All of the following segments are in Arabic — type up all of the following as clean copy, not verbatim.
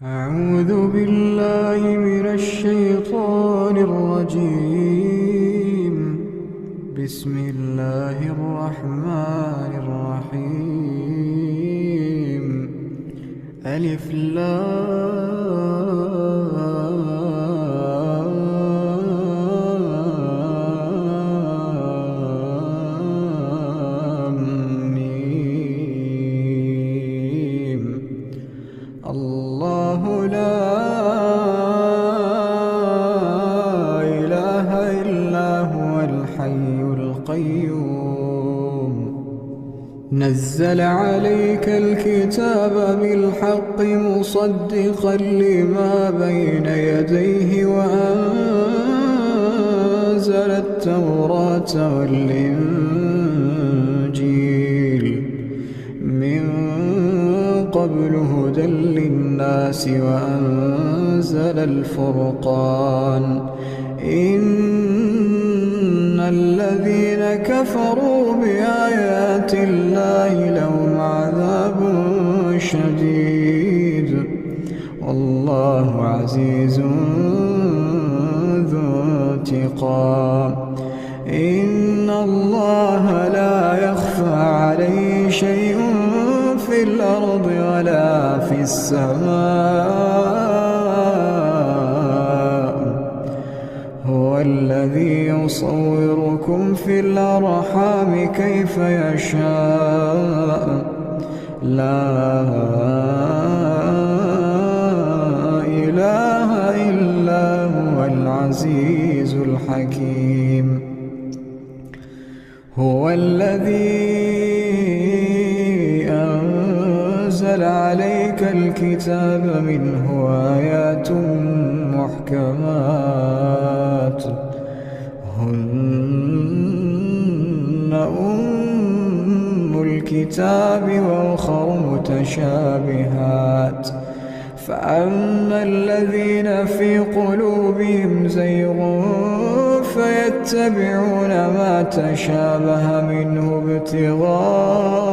أعوذ بالله من الشيطان الرجيم. بسم الله الرحمن الرحيم. ألف لام ميم. الله لا إله إلا هو الحي القيوم. نزل عليك الكتاب بالحق مصدقا لما بين يديه وأنزل التوراة والإنجيل من قبل هدى للناس وأنزل الفرقان. إن الذين كفروا بآيات الله لهم عذاب شديد والله عزيز ذو انتقام. إن الله لا يخفى عليه شيء في الأرض ولا في السماء. هو الذي يصوركم في الأرحام كيف يشاء. لا إله إلا هو العزيز الحكيم. هو الذي أنزل عليك الكتاب منه آيات محكمات هن أم الكتاب وأخر متشابهات. فأما الذين في قلوبهم زيغ فيتبعون ما تشابه منه ابتغاء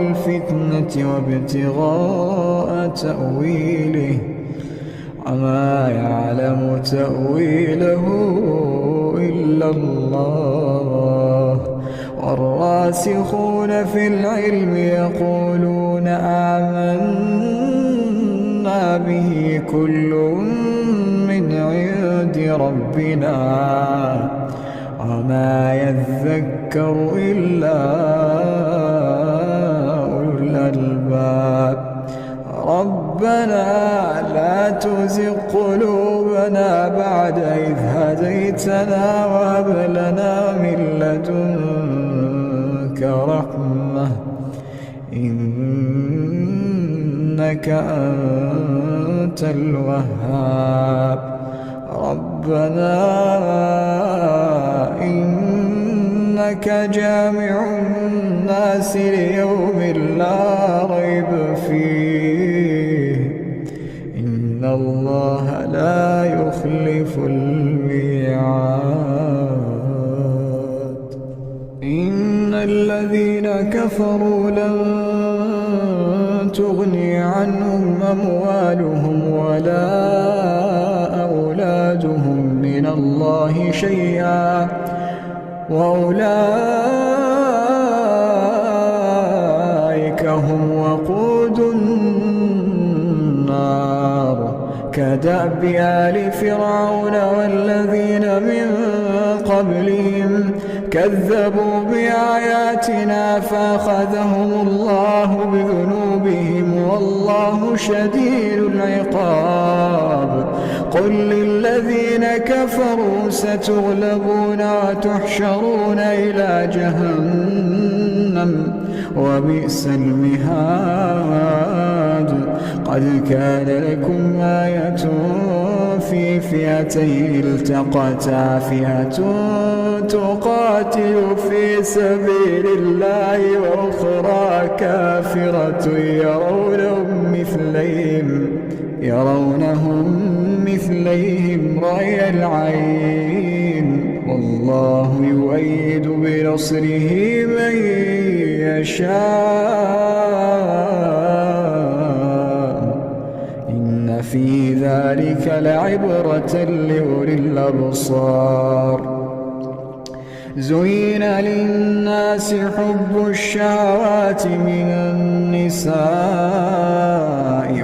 الفتنة وابتغاء تأويله وما يعلم تأويله إلا الله. والراسخون في العلم يقولون آمنا به كل من عند ربنا وما يذكر إلا أولو الألباب. ربنا لا تزغ قلوبنا بعد إذ هديتنا وهب لنا من لدنك رحمة إنك أنت الوهاب. ربنا إنك جامع الناس ليوم لا ريب فيه إن الله لا يخلف الميعاد. إن الذين كفروا لن تغني عنهم أموالهم ولا أولادهم من الله شيئا وأولئك هم وقود النار. كدأب آل فرعون والذين من قبلهم كذبوا بآياتنا فأخذهم الله بذنوبهم والله شديد العقاب. قل للذين كفروا ستغلبون وتحشرون إلى جهنم وبئس المهاد. قد كان لكم آية في فئتين التقتا فئة تقاتل في سبيل الله وأخرى كافرة يرونهم مثليهم رأي العين والله يؤيد بنصره من يشاء إن في ذلك لعبرة لأولي الأبصار. زين للناس حب الشهوات من النساء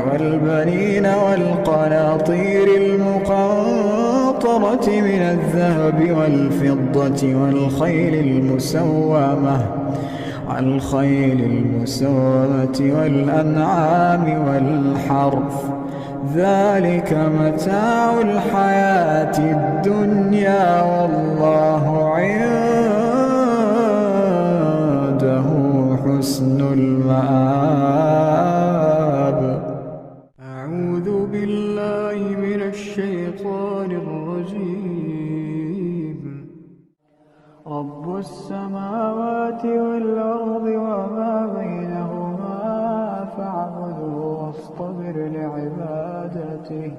والبنين والقناطير المقنطرة من الذهب والفضة والخيل المسومة والأنعام والحرث، ذلك متاع الحياة الدنيا والله عنده حسن المآب. أعوذ بالله من الشيطان الرجيم. رب السماوات والأرض وما بينهما فاعبده واصطبر لعبادته.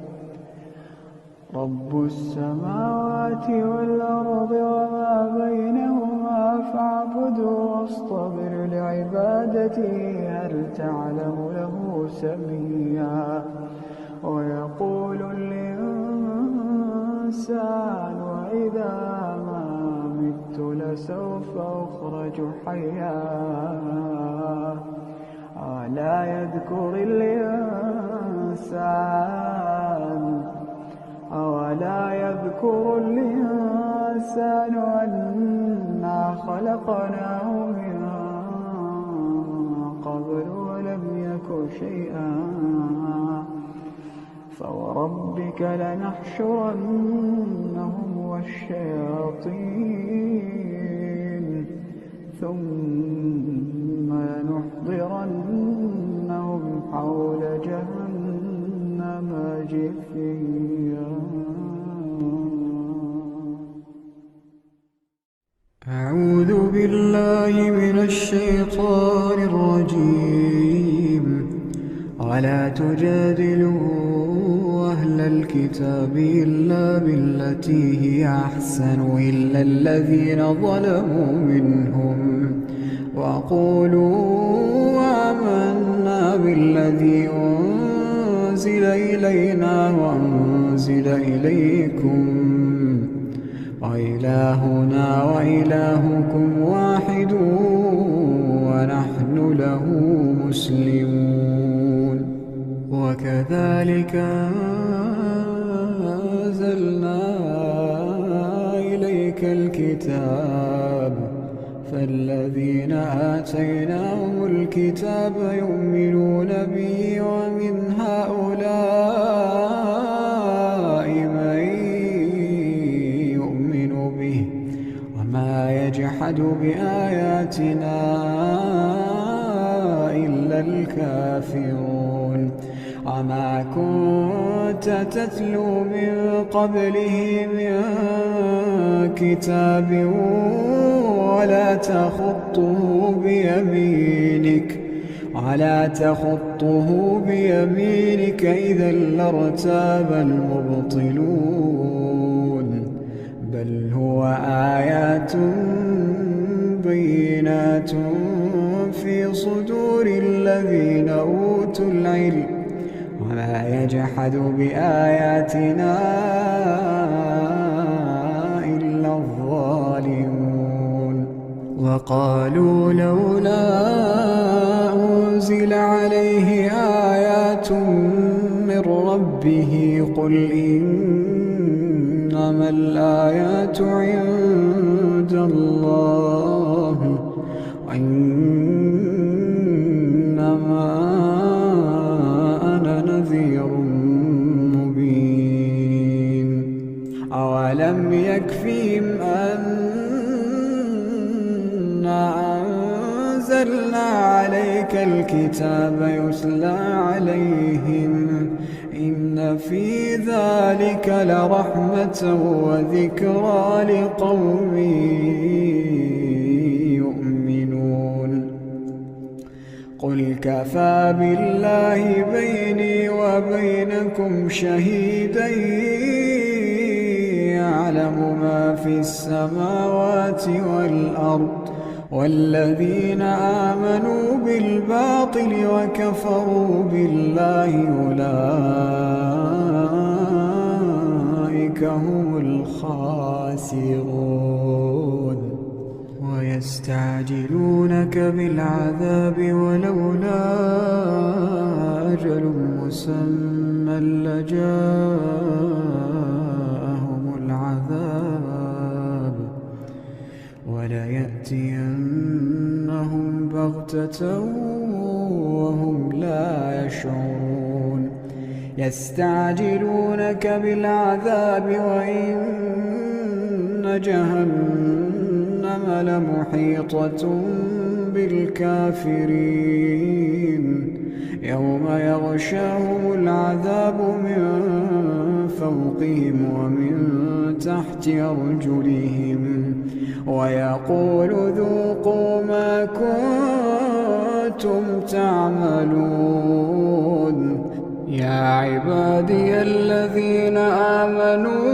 رب السماوات والأرض وما بينهما فاعبده واصطبر لعبادته. هل تعلم له سميا؟ ويقول الإنسان وإذا ما مت لسوف أخرج حيا. ألا يذكر الإنسان أنا خلقناه من قبل ولم يك شيئا. فوربك لنحشرنهم والشياطين ثم لنحضرنهم حول جهنم جثيا. أعوذ بالله من الشيطان الرجيم. ولا تجادلوا أهل الكتاب إلا بالتي هي أحسن إلا الذين ظلموا منهم وقولوا آمنا بالذي أنزل إلينا وأنزل إليكم وإلهنا وإلهكم واحد ونحن له مسلمون. وكذلك أنزلنا إليك الكتاب فالذين آتيناهم الكتاب يؤمنون به ومن هؤلاء من يؤمن به وما يجحد بآياتنا إلا الكافرون. وما كنت تتلو من قبله من كتاب ولا تخطه بيمينك إذا لارتاب المبطلون. بل هو آيات بينات في صدور الذين أوتوا العلم وما يجحد بآياتنا إلا الظالمون. وقالوا لولا أنزل عليه آيات من ربه قل إنما الآيات عند الله وإنما أنا نذير مبين. أولم يكفيهم أنا أنزلنا عليك الكتاب يتلى عليهم إن في ذلك لرحمة وذكرى لقوم يؤمنون. قل كفى بالله بيني وبينكم شهيدا يعلم ما في السماوات والأرض والذين آمنوا بالباطل وكفروا بالله أولئك هم الخاسرون ويستعجلونك بالعذاب ولولا أجل مسمى لجاءهم العذاب وليأتينهم بغتة وهم لا يشعرون يستعجلونك بالعذاب وإن جهنم لمحيطة بالكافرين يوم يغشاهم العذاب من فوقهم ومن تحت أرجلهم ويقول ذوقوا ما كنتم تعملون يا عبادي الذين آمنوا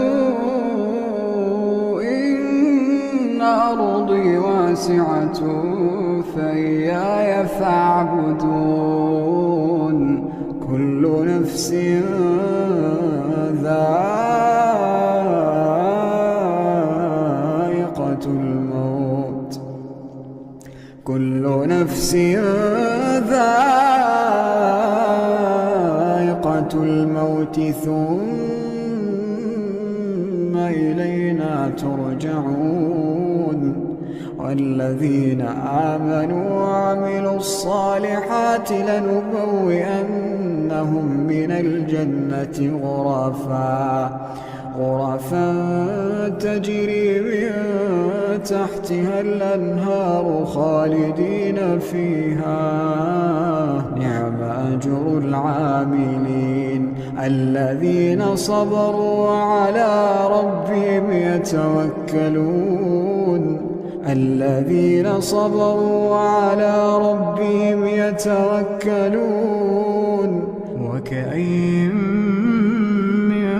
إن أرضي واسعة فإياي فاعبدون كل نفس ذائقة الموت كل نفس ذائقة الموت ثم إلينا ترجعون والذين آمنوا وعملوا الصالحات لنبوئنهم من الجنة غرفا تجري من تحتها الأنهار خالدين فيها نعم أجر العاملين الذين صبروا وعلى ربهم يتوكلون الذين صبروا وعلى ربهم يتوكلون وكأين من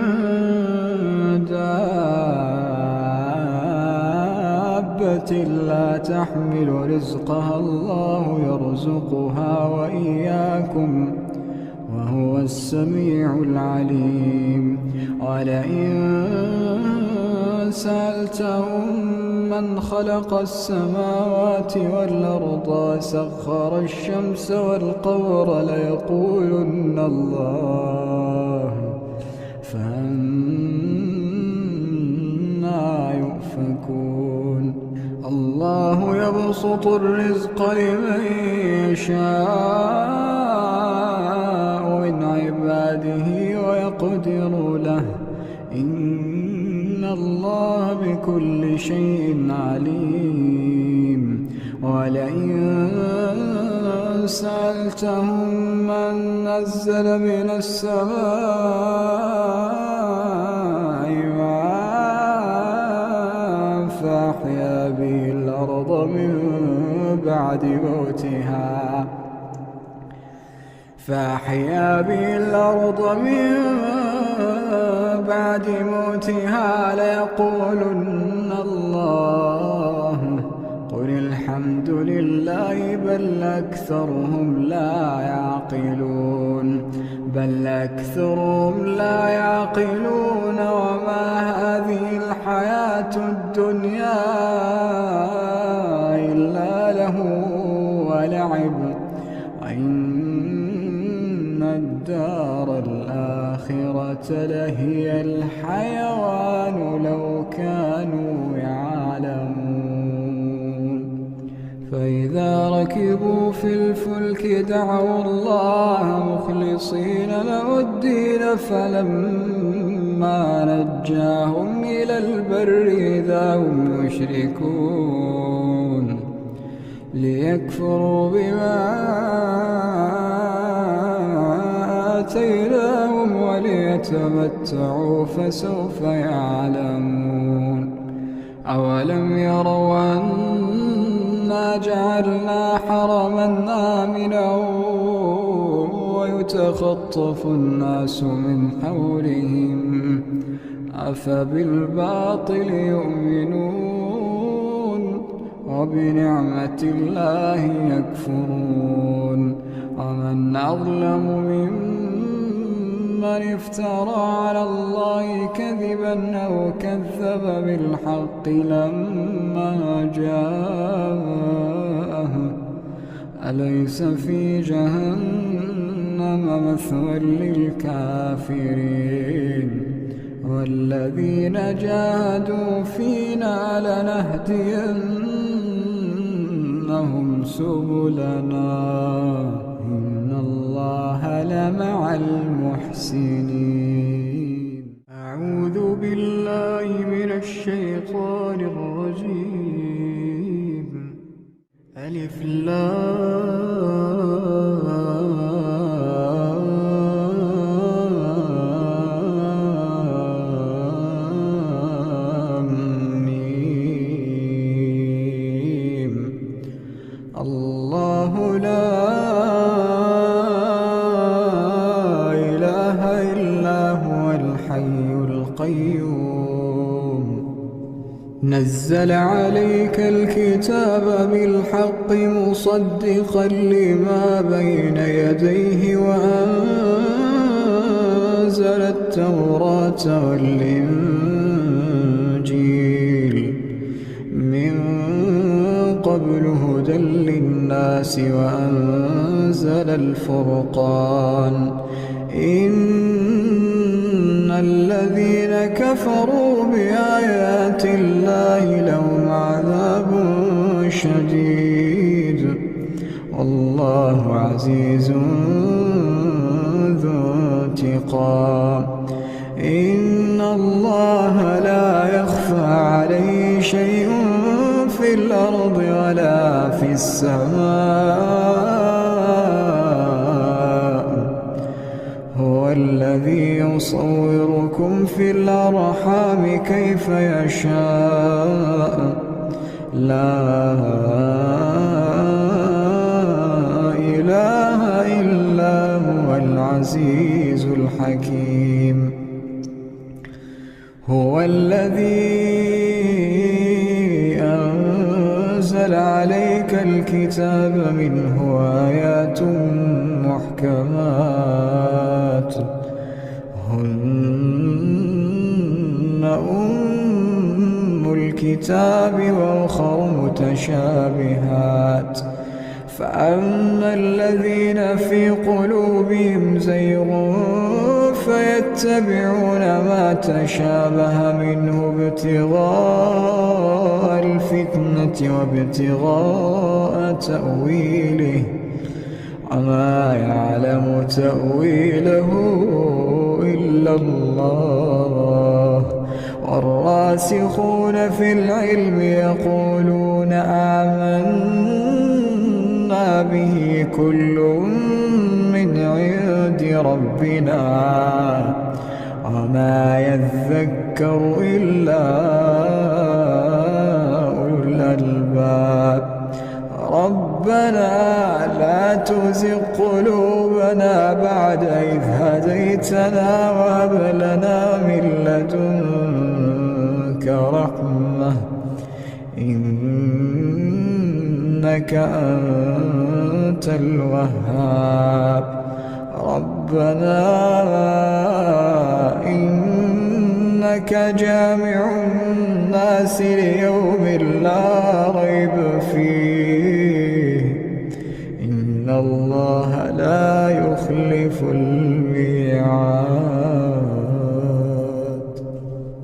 دابة لا تحمل رزقها الله يرزقها وإياكم وهو السميع العليم ولئن سألتهم من خلق السماوات والأرض وسخر الشمس والقمر ليقولن الله فأنى يؤفكون الله يبسط الرزق لمن يشاء من عباده ويقدر له إن الله بكل شيء عليم ولئن سألتهم من نزل من السماء ماء فأحيا به الأرض من بعد موتها ليقولن الله قل الحمد لله بل أكثرهم لا يعقلون وما هذه الحياة الدنيا إلا له ولعب وإن الدار الآخرة لهي الحيوان لو كانوا يعلمون فإذا ركبوا في الفلك دعوا الله مخلصين له الدين فلما نجاهم إلى البر إذا هم يشركون ليكفروا بما آتيناهم وليتمتعوا فسوف يعلمون أولم يروا أنا جعلنا حرما آمنا ويتخطف الناس من حولهم أفبالباطل يؤمنون وبنعمة الله يكفرون ومن أظلم ممن افترى على الله كذبا أو كذب بالحق لما جاءه أليس في جهنم مثوى للكافرين والذين جاهدوا فينا لنهدينهم سبلنا إن الله لمع المحسنين. أعوذ بالله من الشيطان الرجيم. ألف لام ميم. الله لا إله إلا هو الحي القيوم نزل عليك الكتاب بالحق مصدقا لما بين يديه وأنزل التوراة والإنجيل من قبل هدى للناس وأنزل الفرقان إن الذين كفروا بآيات الله لهم عذاب شديد والله عزيز ذو انتقام. إن الله لا يخفى عليه شيء في الأرض ولا في السماء هو الذي يصوركم في الأرحام كيف يشاء لا إله إلا هو العزيز الحكيم. هو الذي أنزل عليك الكتاب منه آيات محكمات هن أم الكتاب وأخر متشابهات فأما الذين في قلوبهم زيغ فيتبعون ما تشابه منه ابتغاء الفتنة وابتغاء تأويله وما يعلم تأويله إلا الله والراسخون في العلم يقولون آمنا به كل من عند ربنا وما يذكر إلا أولو الألباب. ربنا لا تزغ قلوبنا بعد إذ هديتنا وهب لنا من لدنك رحمة إنك أنت الوهاب. ربنا إنك جامع الناس ليوم لا ريب فيه إن الله لا يخلف الميعاد.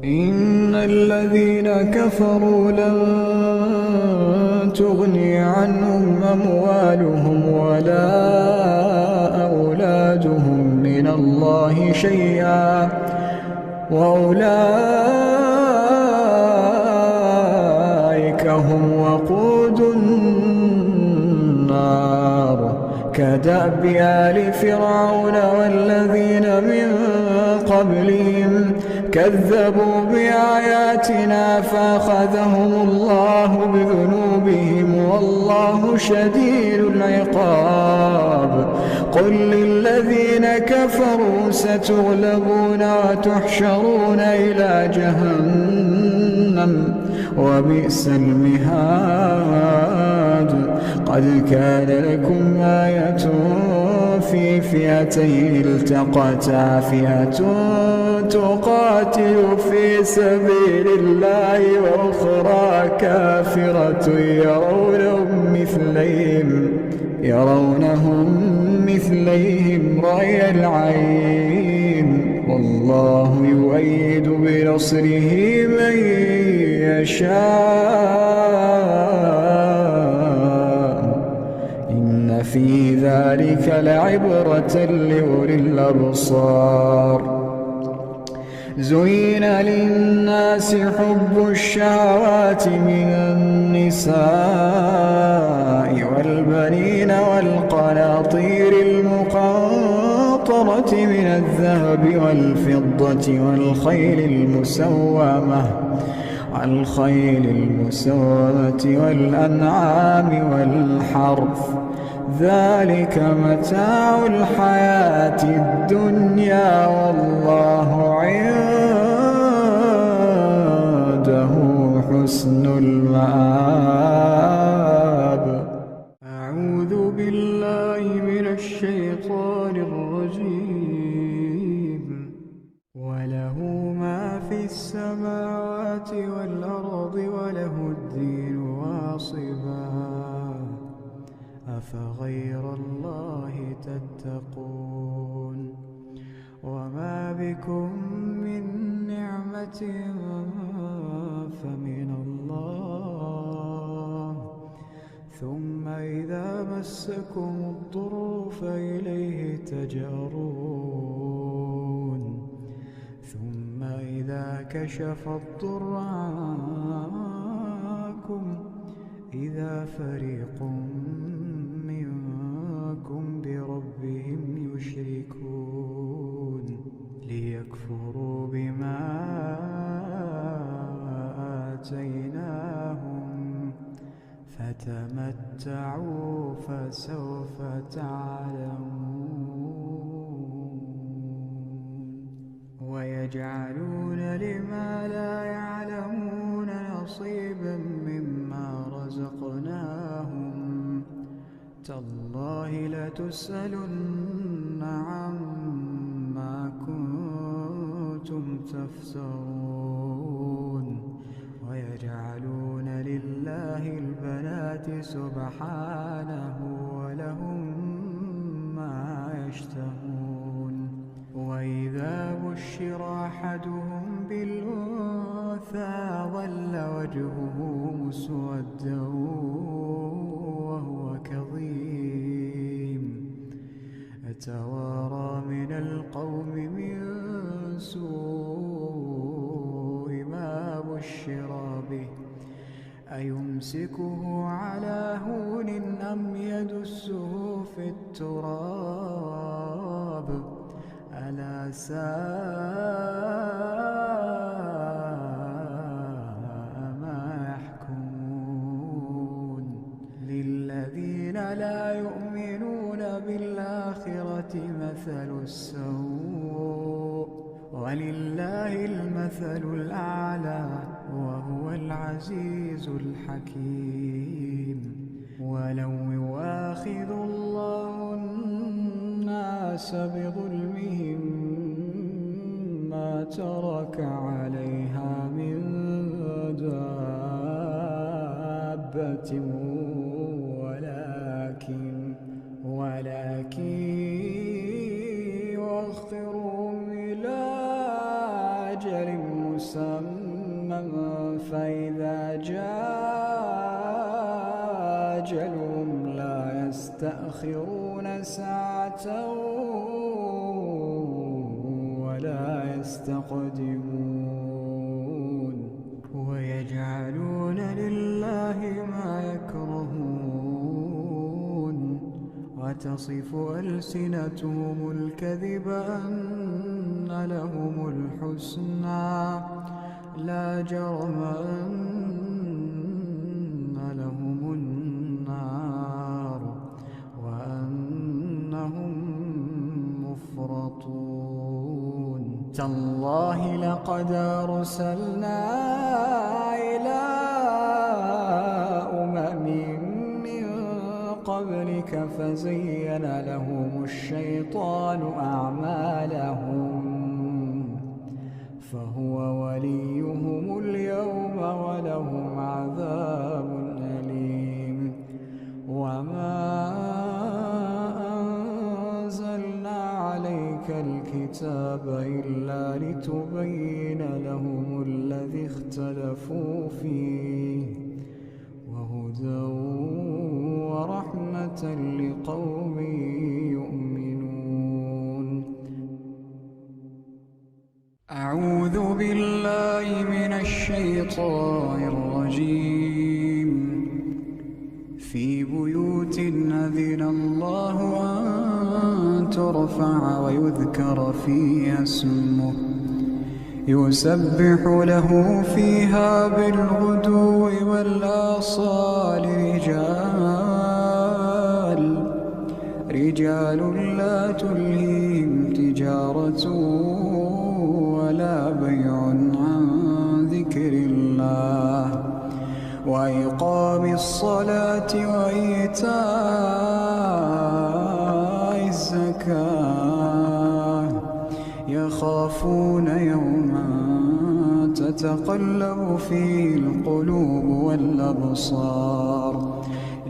إن الذين كفروا لن تغني عنهم أموالهم ولا أولادهم من الله شيئا وأولئك هم وقود النار كدأب آل فرعون والذين من قبلهم كذبوا بآياتنا فأخذهم الله بذنوبهم والله شديد العقاب. قل للذين كفروا ستغلبون وتحشرون إلى جهنم وبئس المهاد. قد كان لكم آية في فئتين التقتا، فئة تقاتل في سبيل الله وأخرى كافرة يرونهم مثليهم رأي العين والله يؤيد بنصره من يشاء إن في ذلك لعبرة لأولي الأبصار. زين للناس حب الشهوات من النساء والبنين والقناطير المقنطرة من الذهب والفضة والخيل المسومة والأنعام والحرث، ذلك متاع الحياة الدنيا والله عنده حسن المآب. أعوذ بالله من الشيطان الرجيم. وله ما في السماوات والأرض وله الدين واصبا أفغير الله تتقون. وما بكم من نعمة فمن الله ثم إذا مسكم الضر فإليه تجأرون ثم إذا كشف الضر عنكم إذا فريق منكم بربهم يشركون ليكفروا بما آتيناهم فتمتعوا فسوف تعلمون. ويجعلون لما لا يعلمون نصيبا مما رزقناهم تالله لتسألن عما كنتم تفترون. ويجعلون لله البنات سبحانه ولهم ما يشتهون. وإذا بشر أحدهم بالأنثى ظل وجهه مسودا وهو كظيم يتوارى من القوم من سوء ما بشر به أيمسكه على هون أم يدسه في التراب ألا ساء ما يحكمون. للذين لا يؤمنون بالآخرة مثل السوء ولله المثل الأعلى وهو العزيز الحكيم. ولو يؤاخذ الله الناس بظلمهم ما ترك عليها من دابة ولكن يؤخرهم إلى أجل مسمى فإذا جاء أجلهم لا يستأخرون ساعة ولا يستقدمون. ويجعلون لله ما يكرهون وتصف ألسنتهم الكذب أن لهم الحسنى لا جرم أن لهم النار وأنهم مفرطون تالله لقد أرسلنا إلى من قبلك فزين لهم الشيطان أعمالهم فهو وليهم اليوم ولهم عذاب أليم وما أنزلنا عليك الكتاب إلا لتبين لهم الذي اختلفوا فيه وهدى ورحمة لقوم يؤمنون أعوذ بالله من الشيطان الرجيم في بيوت أذن الله أن ترفع ويذكر فيها اسمه يسبح له فيها بالغدو والآصال رجال لا تلهيهم تجارة ولا بيع عن ذكر الله وإقام الصلاة وإيتاء الزكاة يخافون يوما تتقلب فيه القلوب والأبصار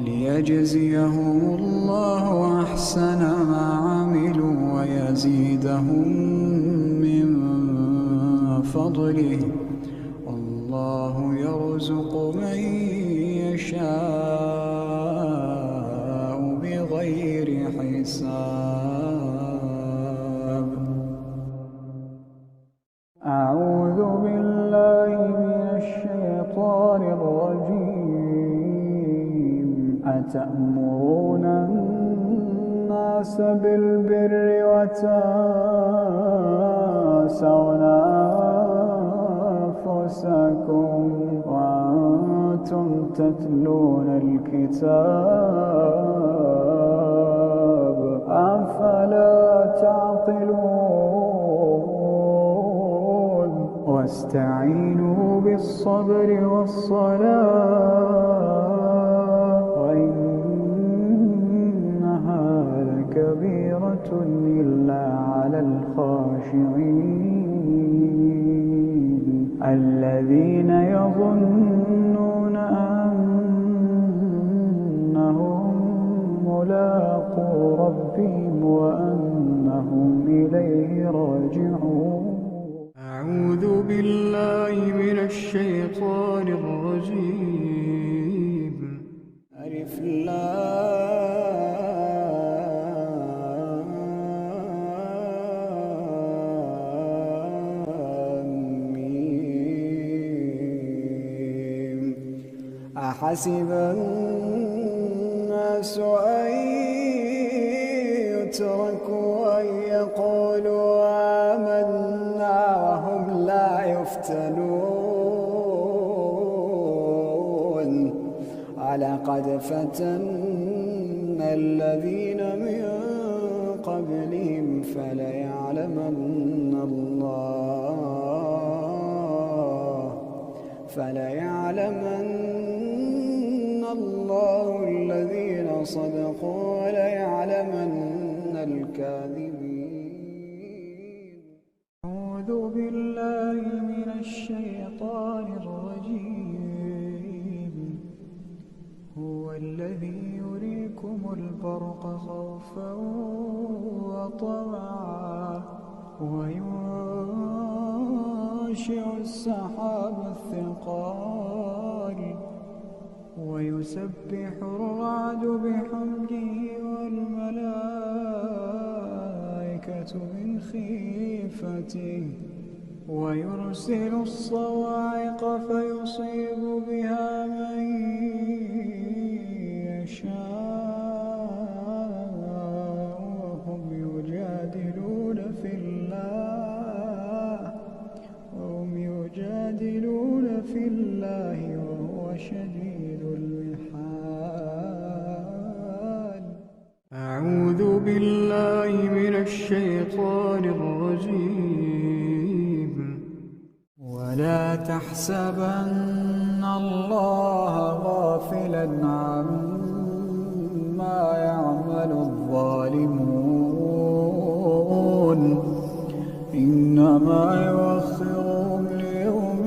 ليجزيهم الله أحسن ما عملوا ويزيدهم من فضله والله يرزق من يشاء بغير حساب أعوذ بالله من الشيطان الرجيم أتأمرون الناس بالبر وتنسون أنفسكم وأنتم تتلون الكتاب أفلا تعقلون واستعينوا بالصبر والصلاة وإنها لكبيرة إلا على الخاشعين الذين يظنون أنهم ملاقو ربهم وأنهم إليه راجعون أعوذ بالله من الشيطان الرجيم ألف لام ميم أحسب الناس أن يتركوا أن يقولوا آمنا وهم لا يفتنون ولقد فتنا الذين من قبلهم فليعلمن الله الذين صدقوا وليعلمن الكاذبين أعوذ بالله من الشيطان الرجيم هو الذي يريكم البرق خوفا وطمعا وينشئ السحاب الثقال ويسبح الرعد بحمده والملائكة من خيفته ويرسل الصواعق فيصيب بها من يشاء وهم يجادلون في الله تحسبن الله غافلا عما يعمل الظالمون إنما يؤخرهم ليوم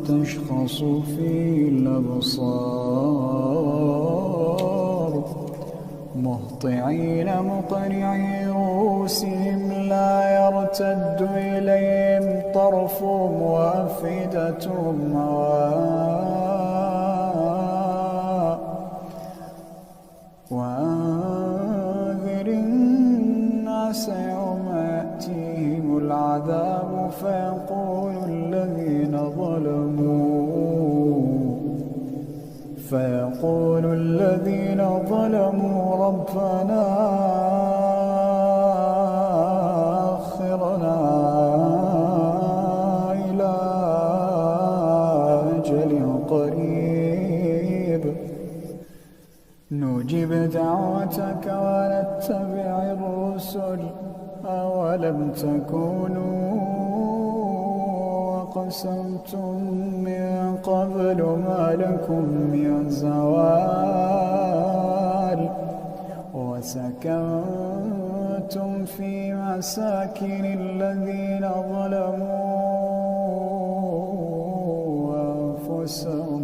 تشخص فيه الأبصار مهطعين مقنعي رؤوسهم لا يرتد إليهم طرفهم وأفئدتهم هواء وأنذر الناس يوم يأتيهم العذاب فيقول الذين ظلموا ربنا أخرنا إلى أجل قريب نجب دعوتك ونتبع الرسل أولم تكونوا أقسمتم من قبل ما لكم من زوال وسكنتم في مساكن الذين ظلموا أنفسهم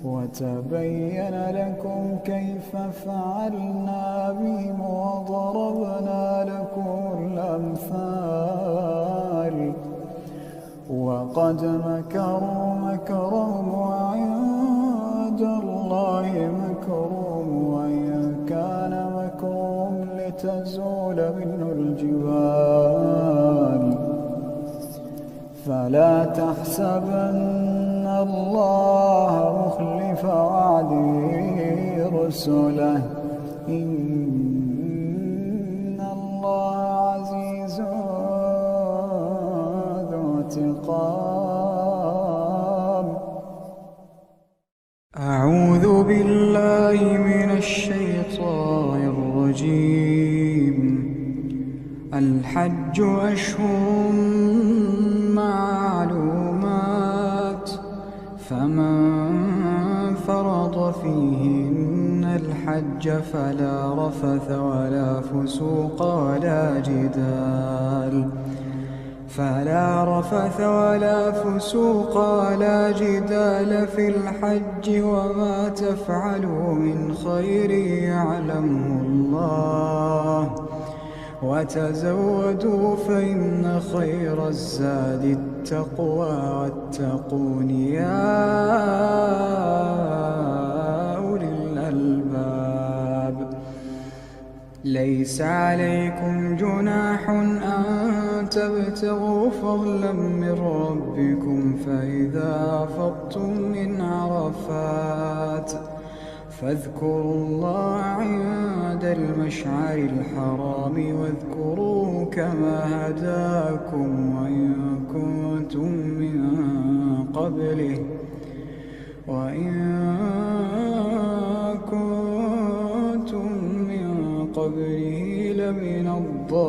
وتبين لكم كيف فعلنا بهم وضربنا لكم الأمثال وقد مكروا مكرهم وعند الله مكرهم وإن كان مكرهم لتزول منه الجبال فلا تحسبن الله مخلف وعده رسله إن الله عزيز ذو انتقام. أعوذ بالله من الشيطان الرجيم. الحج أشهر معلومات فمن فرض فيهن الحج فلا رفث ولا فسوق ولا جدال في الحج وما تفعلوا من خير يعلمه الله وتزودوا فإن خير الزاد التقوى واتقون يا أولي الألباب. ليس عليكم جناح أن تبتغوا فضلا من ربكم فإذا أفضتم من عرفات فاذكروا الله عند المشعر الحرام واذكروه كما هداكم وإن كنتم من قبله لمن الضالين.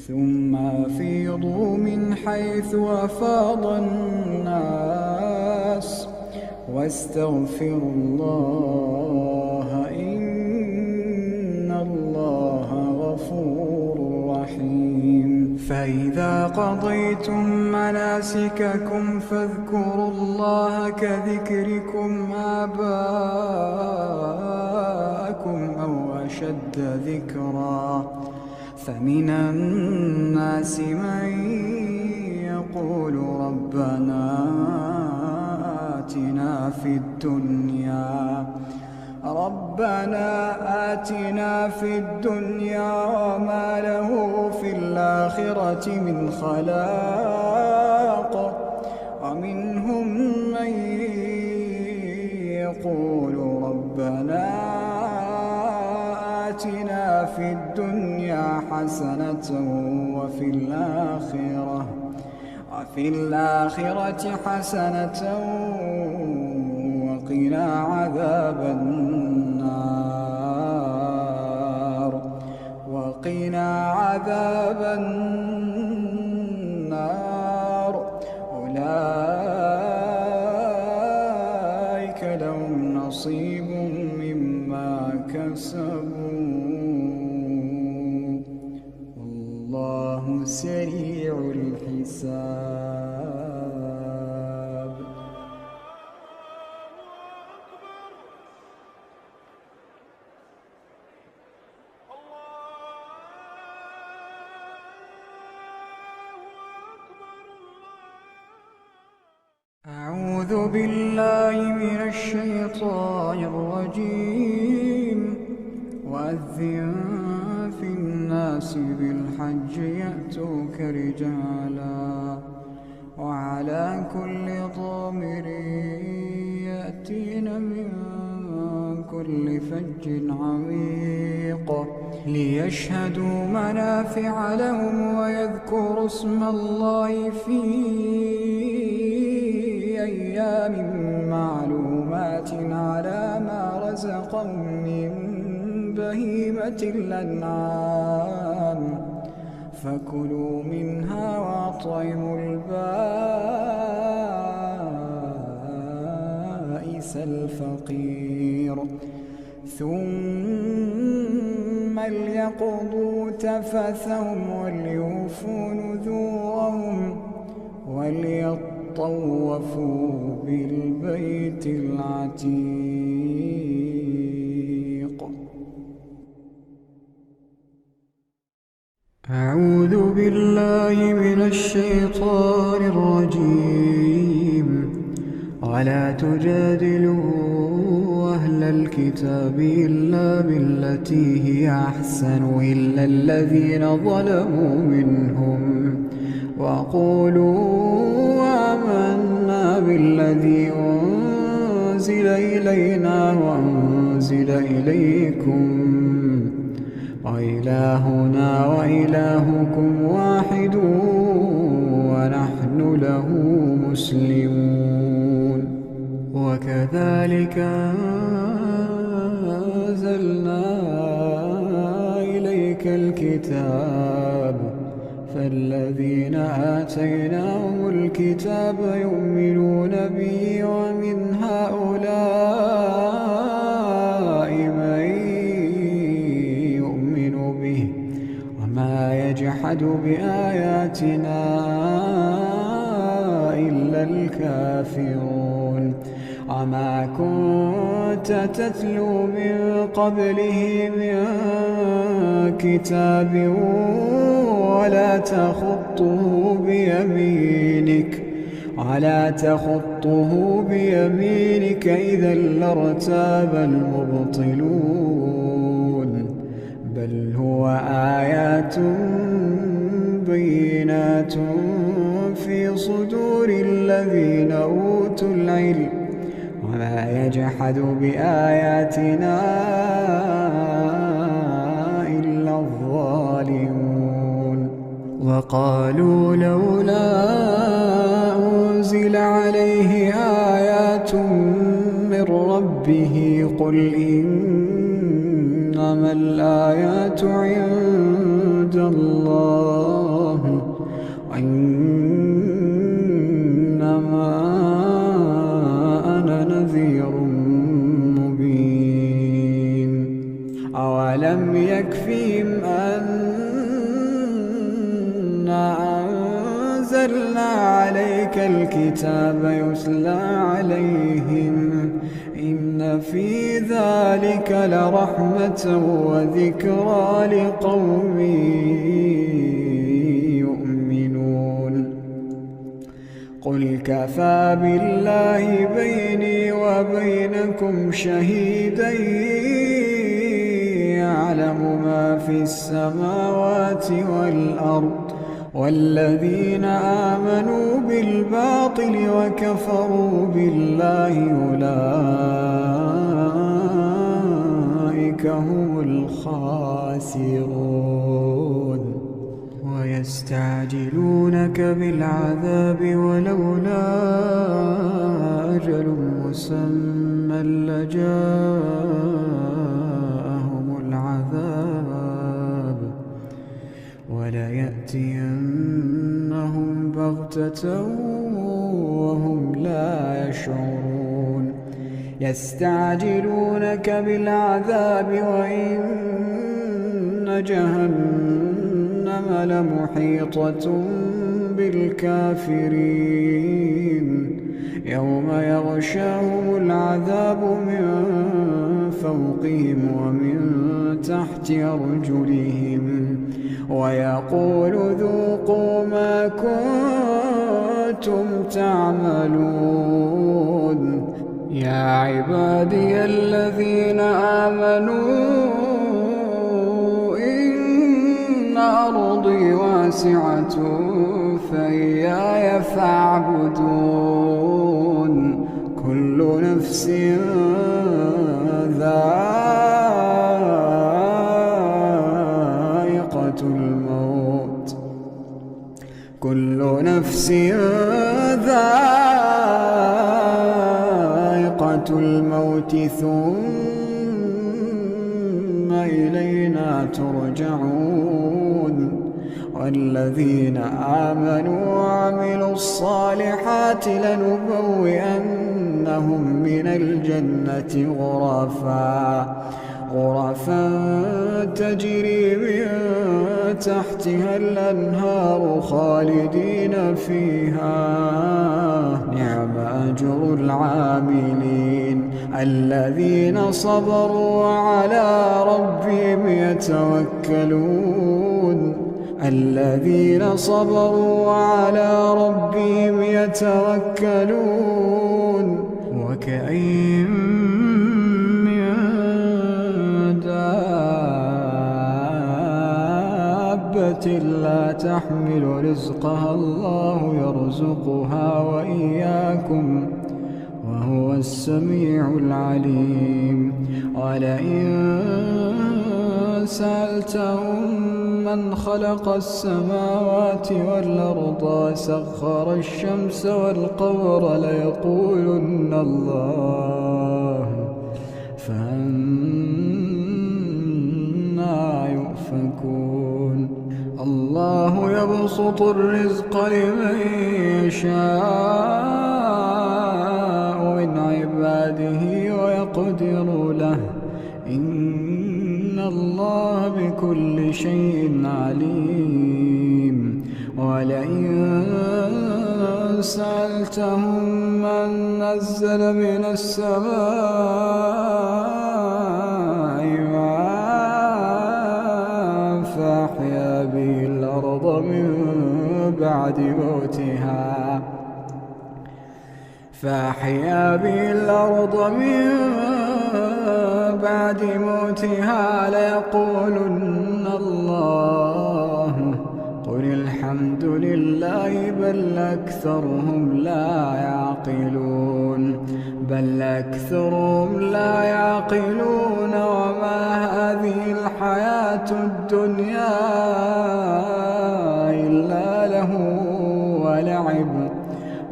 ثم أفيضوا من حيث أفاض الناس واستغفروا الله إن الله غفور رحيم. فإذا قضيتم مناسككم فاذكروا الله كذكركم آباءكم أو أشد ذكرا فمن الناس من يقول ربنا آتنا في الدنيا وما له في الآخرة من خلاق ومنهم من يقول ربنا آتنا في الدنيا حسنة وفي الآخرة حسنة وقنا عذاب النار وقنا عذاب النار. أولئك لهم نصيب مما كسبوا والله سريع الحساب. أعوذ بالله من الشيطان الرجيم. وأذن في الناس بالحج يأتوك رجالا وعلى كل ضامر يأتين من كل فج عميق ليشهدوا منافع لهم ويذكروا اسم الله في أيام معلومات على ما رزقهم من بهيمة الأنعام فكلوا منها وأطعموا البائس الفقير ثم ليقضوا تفثهم وليوفوا نذورهم وليطوفوا بالبيت العتيق. أعوذ بالله من الشيطان الرجيم. ولا تجادلوا أهل الكتاب إلا بالتي هي أحسن إلا الذين ظلموا منهم وقولوا آمنا بالذي أنزل إلينا وأنزل إليكم وإلهنا وإلهكم واحد ونحن له مسلمون. وكذلك أنزلنا إليك الكتاب فالذين آتيناهم الكتاب يؤمنون به ومن هؤلاء من يؤمن به وما يجحد بآياتنا إلا الكافرون. وما كنت تتلو من قبله من كتاب ولا تخطه بيمينك إذا لارتاب المبطلون. بل هو آيات بينات في صدور الذين أوتوا العلم وما يجحد بآياتنا إلا الظالمون. وقالوا لولا أنزل عليه آيات من ربه قل إنما الآيات عند الله وإنما أنا نذير مبين. أولم يكفهم أنا أنزلنا عليك الكتاب يتلى عليهم إن في ذلك لرحمة وذكرى لقوم يؤمنون. قل كفى بالله بيني وبينكم شهيدا يعلم ما في السماوات والأرض والذين آمنوا بالباطل وكفروا بالله أولئك هم الخاسرون. ويستعجلونك بالعذاب ولولا أجل مسمى هل جاءهم العذاب وليأتينهم بغتة وهم لا يشعرون يستعجلونك بالعذاب وإن جهنم لمحيطة بالكافرين يوم يغشاهم العذاب من فوقهم ومن تحت أرجلهم ويقول ذوقوا ما كنتم تعملون يا عبادي الذين آمنوا إن أرضي واسعة فإياي فاعبدون كل نفس ذائقة الموت كل نفس ذائقة الموت ثم إلينا ترجعون والذين آمنوا وعملوا الصالحات لنبوئنهم من الجنة غرفا تجري من تحتها الأنهار خالدين فيها نعم أجر العاملين الذين صبروا وعلى ربهم يتوكلون وكأين من دابة لا تحمل رزقها الله يرزقها وإياكم وهو السميع العليم ولئن سألتهم من خلق السماوات والأرض وسخر الشمس والقمر ليقولن الله فأنى يؤفكون الله يبسط الرزق لمن يشاء من عباده ويقدر له إن الله بكل شيء عليم ولئن سألتهم من نزل من السماء ماء فأحيا به الأرض من بعد موتها ليقولن الله قل الحمد لله بل أكثرهم لا يعقلون وما هذه الحياة الدنيا إلا له ولعب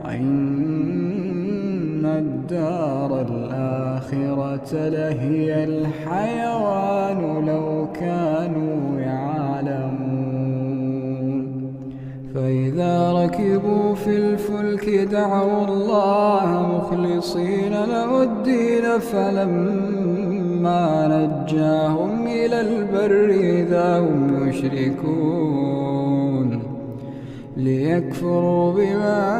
إن الدار الآخرة لهي الحيوان لو كانوا يعلمون فإذا ركبوا في الفلك دعوا الله مخلصين له الدين فلما نجاهم إلى البر إذا هم يشركون ليكفروا بما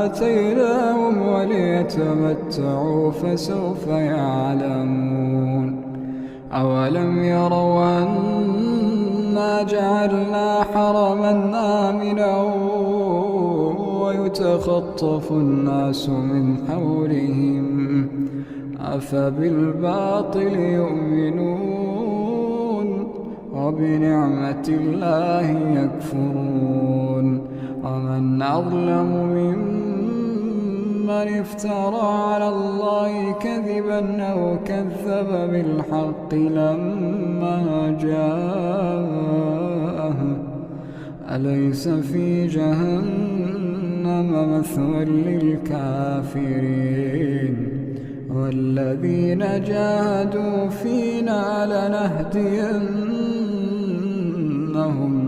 آتيناهم وليتمتعوا فسوف يعلمون أولم يروا أنا جعلنا حرما آمنا ويتخطف الناس من حولهم أفبالباطل يؤمنون وبنعمة الله يكفرون ومن أظلم ممن افترى على الله كذبا أو كذب بالحق لما جاءه أليس في جهنم مثوى للكافرين والذين جاهدوا فينا لنهدينهم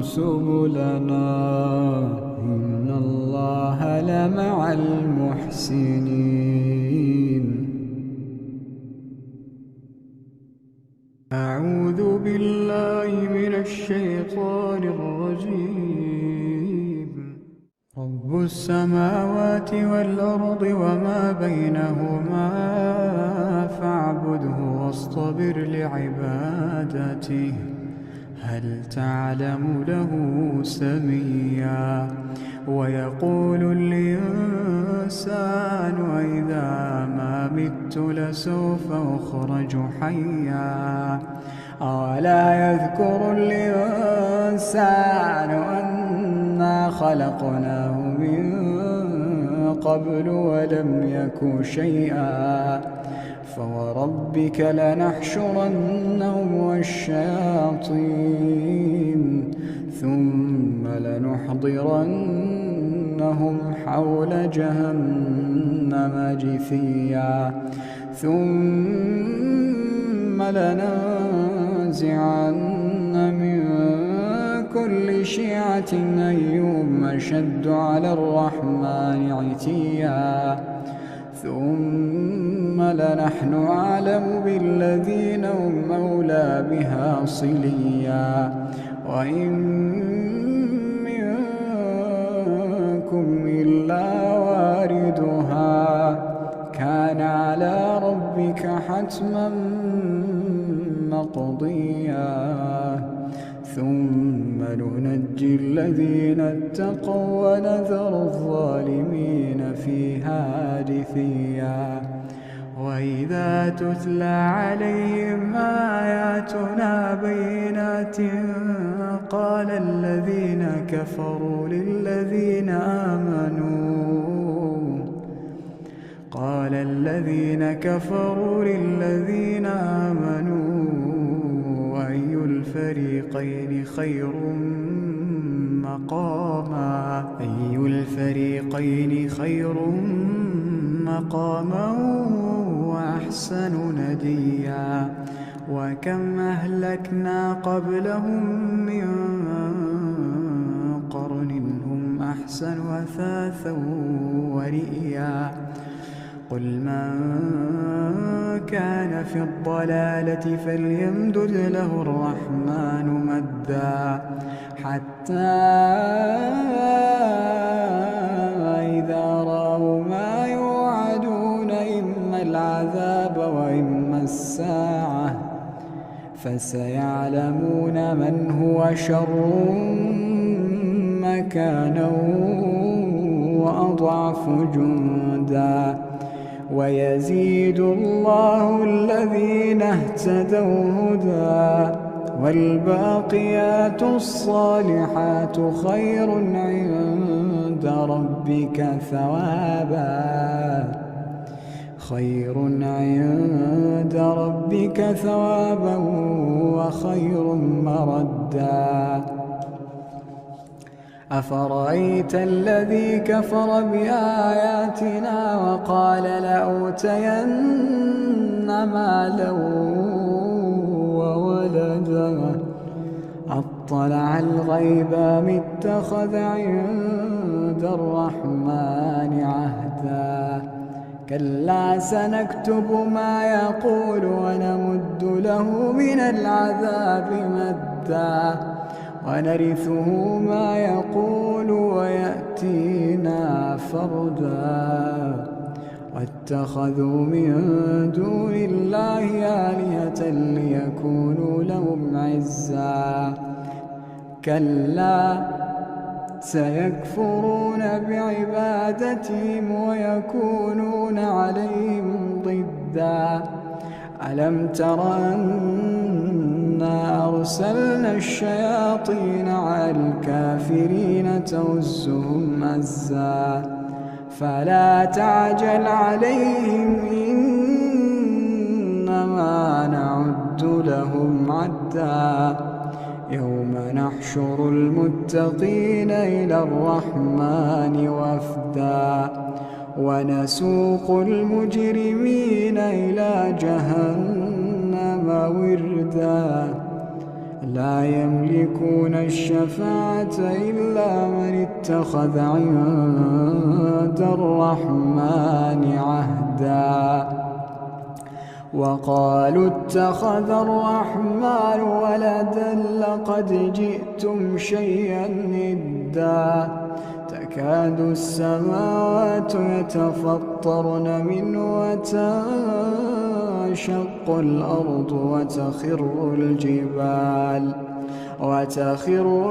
سبلنا إن الله لمع المحسنين. أعوذ بالله من الشيطان الرجيم. رب السماوات والأرض وما بينهما فاعبده واصطبر لعبادته هل تعلم له سميا. ويقول الإنسان إذا ما مت لسوف أخرج حيا أولا يذكر الإنسان أنا خلقناه من قبل ولم يك شيئا فوربك لنحشرنهم والشياطين ثم لنحضرنهم حول جهنم جثيا ثم لننزعن من كل شيعة أيهم أشد على الرحمن عتيا ثم لنحن أعلم بالذين هم أولى بها صليا وإن منكم إلا واردها كان على ربك حتما مقضيا ثم ننجي الذين اتقوا ونذر الظالمين فيها جثيا. وإذا تتلى عليهم آياتنا بينات قال الذين كفروا للذين آمنوا أي الفريقين خير مقاما وأحسن نديا. وكم أهلكنا قبلهم من قرن هم أحسن أثاثا ورئيا. قل من كان في الضلالة فليمدد له الرحمن مدا حتى إذا رأوا ما يوعدون إما العذاب وإما الساعة فسيعلمون من هو شر مكانا وأضعف جندا. ويزيد الله الذين اهتدوا هدى والباقيات الصالحات خير عند ربك ثوابا وخير مردا. أفرأيت الذي كفر بآياتنا وقال لأوتين مالا وولدا أطلع الغيب أم اتخذ عند الرحمن عهدا. كلا سنكتب ما يقول ونمد له من العذاب مدا ونرثه ما يقول ويأتينا فردا. واتخذوا من دون الله آلهة ليكونوا لهم عزا. كلا سيكفرون بعبادتهم ويكونون عليهم ضدا. ألم تر أنا أرسلنا الشياطين على الكافرين تؤزهم أزا فلا تعجل عليهم إنما نعد لهم عدا يوم نحشر المتقين إلى الرحمن وفدا ونسوق المجرمين إلى جهنم وردا لا يملكون الشفاعة إلا من اتخذ عند الرحمن عهدا وقالوا اتخذ الرحمن ولدا لقد جئتم شيئا إدا تكاد السماوات يتفطرن منه وتنشق الأرض وتخر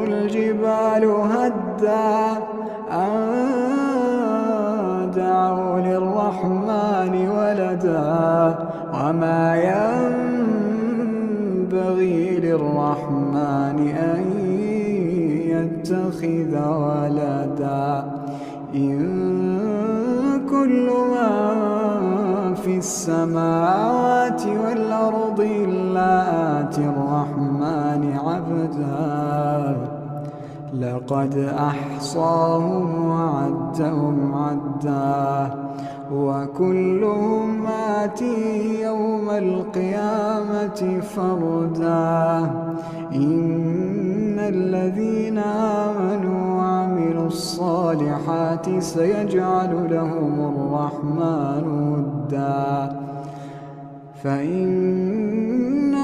الجبال هدا أن دعوا للرحمن ولدا وما ينبغي للرحمن أن يتخذ ولدا إن كل من في السماوات والأرض إلا آتي الرحمن عبدا لقد أحصاهم وعدهم عدا وكلهم آتيه يوم القيامة فردا إن الذين آمنوا وعملوا الصالحات سيجعل لهم الرحمن ودا فإنما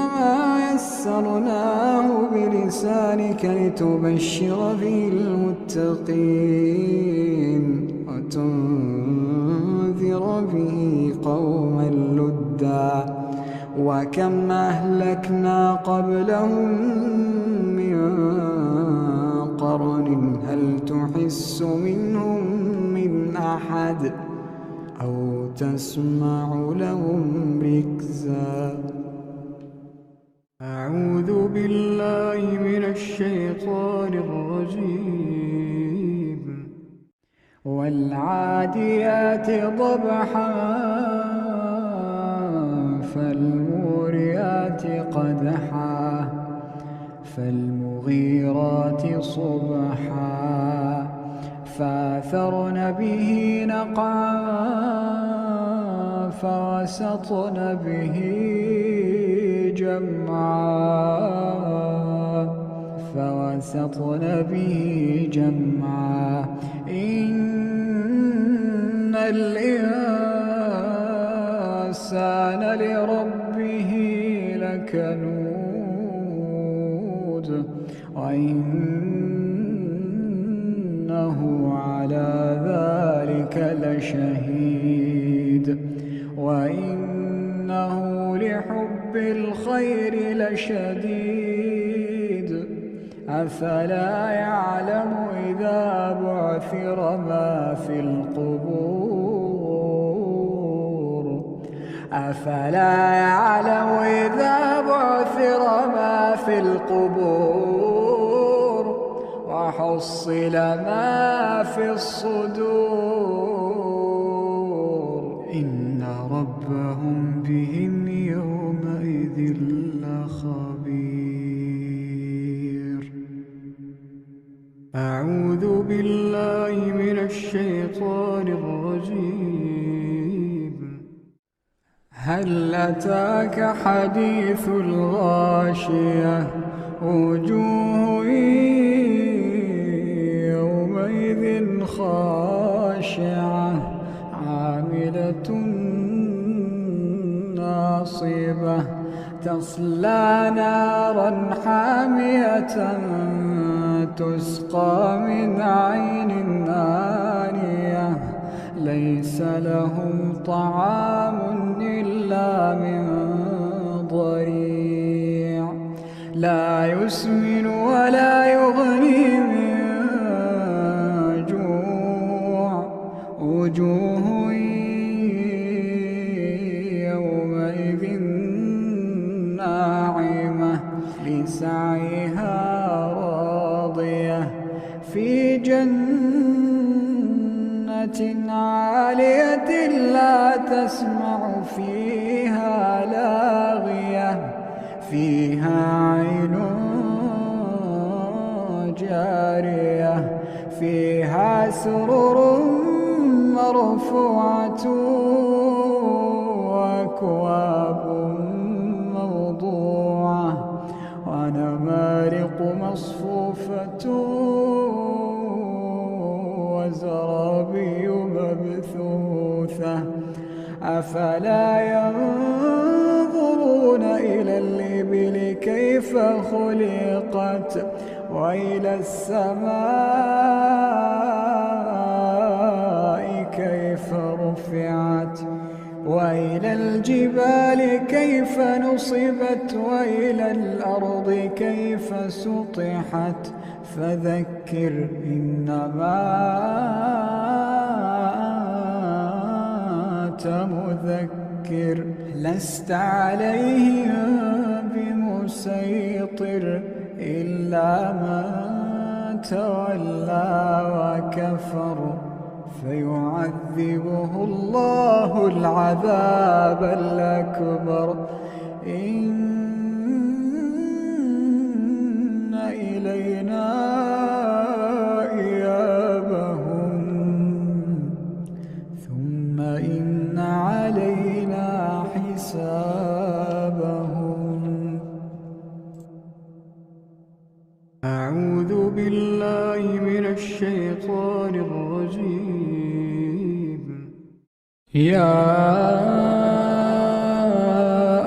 يسرناه بلسانك لتبشر به المتقين وتنذر به قوما لدا وكم أهلكنا قبلهم من قرن هل تحس منهم من أحد أو تسمع لهم ركزا أعوذ بالله من الشيطان الرجيم والعاديات ضبحا فالموريات قدحا فالمغيرات صبحا فأثرن به نقعا فوسطن به جمعا إن الإنسان لربه لكنود وإنه على ذلك لشهيد وإنه لحب الخير لشديد أفلا يعلم إذا بعثر ما في القبور أفلا يعلم إذا بعثر ما في القبور وحصل ما في الصدور إن ربهم بهم يومئذ لخبير أعوذ بالله من الشيطان الرجيم هل أتاك حديث الغاشية وجوه يومئذ خاشعة عاملة ناصبة تصلى نارا حامية تسقى من عين آنية ليس لهم طعام إلا من ضريع لا يسمن ولا يغني من جوع وجوه يومئذ ناعمة لسعيها راضية في جنة عالية لا تسمع فيها لاغية فيها عين وسرر مرفوعة وأكواب موضوعة ونمارق مصفوفة وزرابي مبثوثة أفلا ينظرون إلى الإبل كيف خلقت وإلى السماء كيف رفعت وإلى الجبال كيف نصبت وإلى الأرض كيف سطحت فذكر إنما أنت مذكر لست عليهم بمسيطر إلا من تولى وكفر فيعذبه الله العذاب الأكبر إن إلينا إيابهم ثم إن علينا حسابهم. أعوذ بالله من الشيطان الرجيم. يا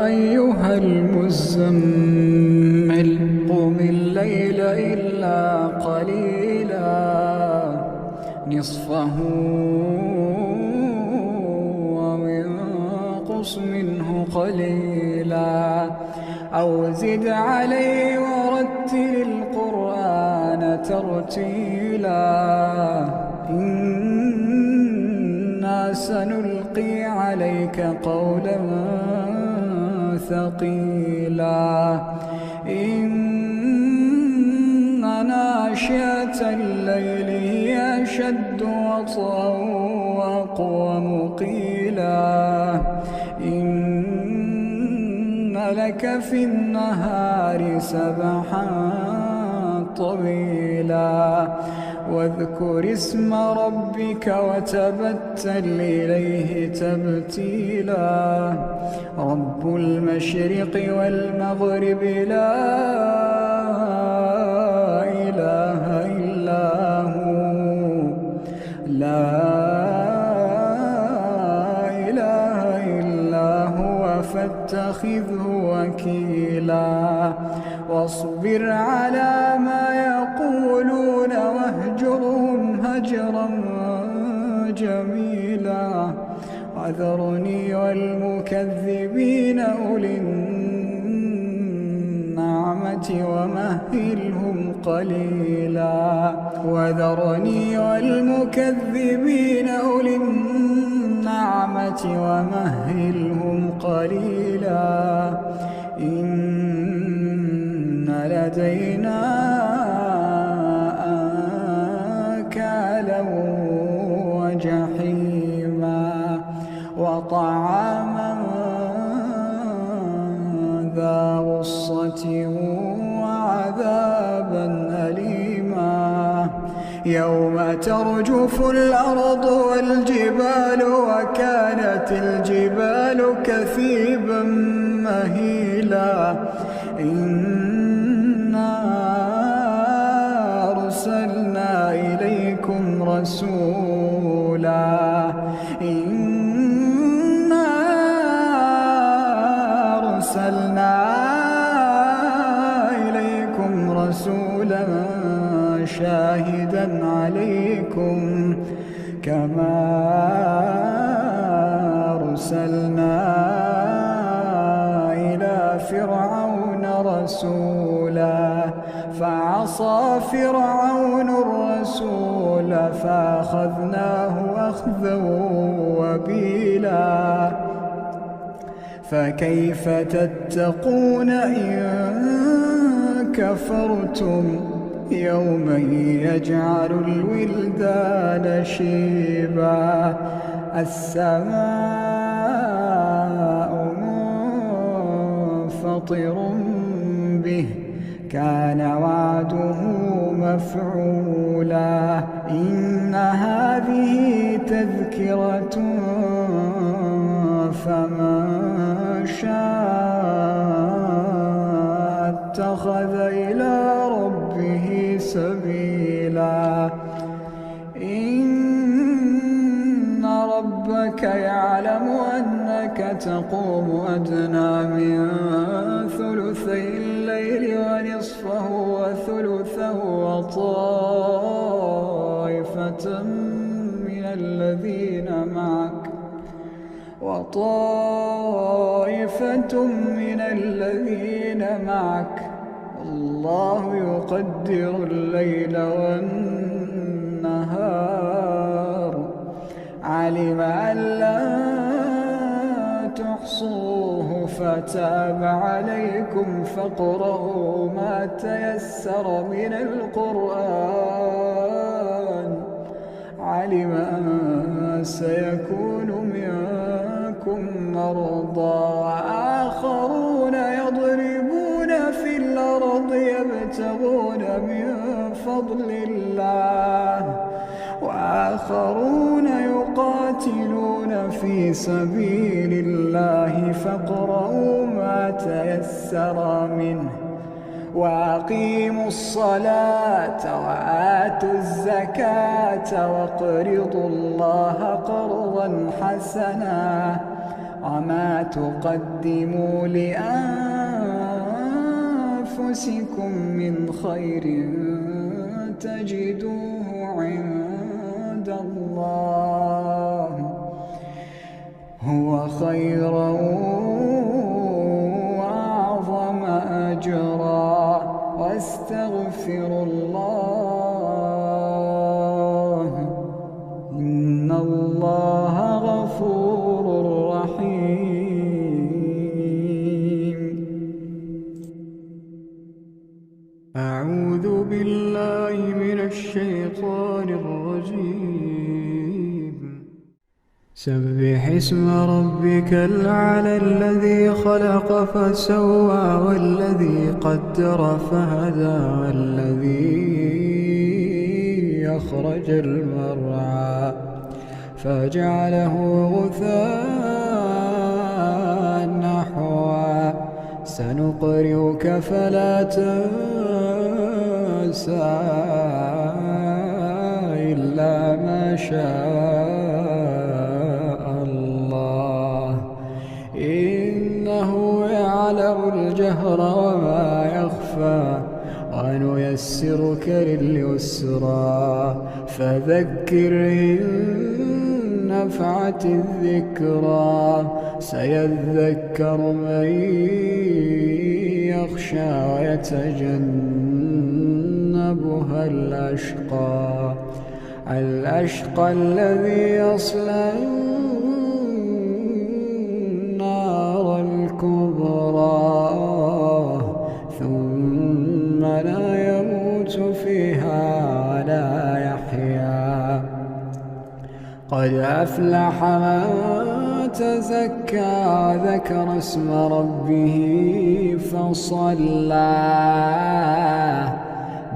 أيها المزمل قم الليل إلا قليلا نصفه أو انقص منه قليلا أو زد عليه ورتل القرآن ترتيلا إنا سنلقي عليك قولا ثقيلا إن ناشئة الليل هي أشد وطئا وأقوم قيلا إن لك في النهار سبحا طويلا واذكر اسم ربك وتبتل إليه تبتيلا رب المشرق والمغرب لا إله إلا هو فاتخذه وكيلا واصبر على ما يقولون واهجرهم هجرا جميلا وذرني والمكذبين أولي النعمة ومهلهم قليلا وذرني والمكذبين أولي النعمة ومهلهم قليلا إن لدينا أنكالا وجحيما وطعاما ذا غصة وعذابا أليما يوم ترجف الأرض والجبال وكانت الجبال كثيبا مهيلا إنا أرسلنا إليكم رسولا إنا أرسلنا إليكم رسولا شاهدا عليكم كما أرسلنا إلى فرعون رسولا فعصى فرعون الرسول فأخذناه أخذا وبيلا فكيف تتقون إن كفرتم يوما يجعل الولدان شيبا السماء منفطر به كان وعده مفعولا إن هذه تذكرة فمن شاء اتخذ إلى ربه سبيلا إن ربك يعلم أنك تقوم أدنى من ثلثي الليل ونصفه وثلثه وطائفة من الذين معك الله يقدر الليل والنهار علم أن لا تحصوه فتاب عليكم فاقرؤوا ما تيسر من القرآن علم أن سيكون منكم مرضى وآخرون يضربون في الأرض يبتغون من فضل الله وآخرون يقاتلون في سبيل الله فاقرؤوا ما تيسر منه وأقيموا الصلاة وآتوا الزكاة واقرضوا الله قرضا حسنا وما تقدموا لأنفسكم من خير تجدوه عند الله هو خيرا وأعظم أجرا واستغفروا الله إن الله غفور رحيم أعوذ بالله من الشيطان الرجيم سبح اسم ربك الأعلى الذي خلق فسوى والذي قدر فهدى والذي أخرج المرعى فجعله غثاء نحوا سنقرئك فلا تنسى إلا ما شاء الله إنه يعلم الجهر وما يخفى ونيسرك لليسرى فذكر إن نفعت الذكرى سيذكر من يخشى ويتجنبها الأشقى الذي يصلى النار الكبرى ثم لا يموت فيها ولا يحيا قد أفلح من تزكى وذكر اسم ربه فصلى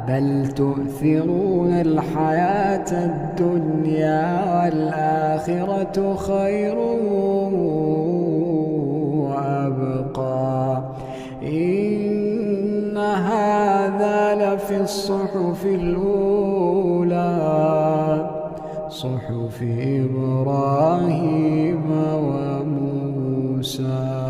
بل تؤثرون الحياة الدنيا والآخرة خير وأبقى إن هذا لفي الصحف الأولى صحف إبراهيم وموسى.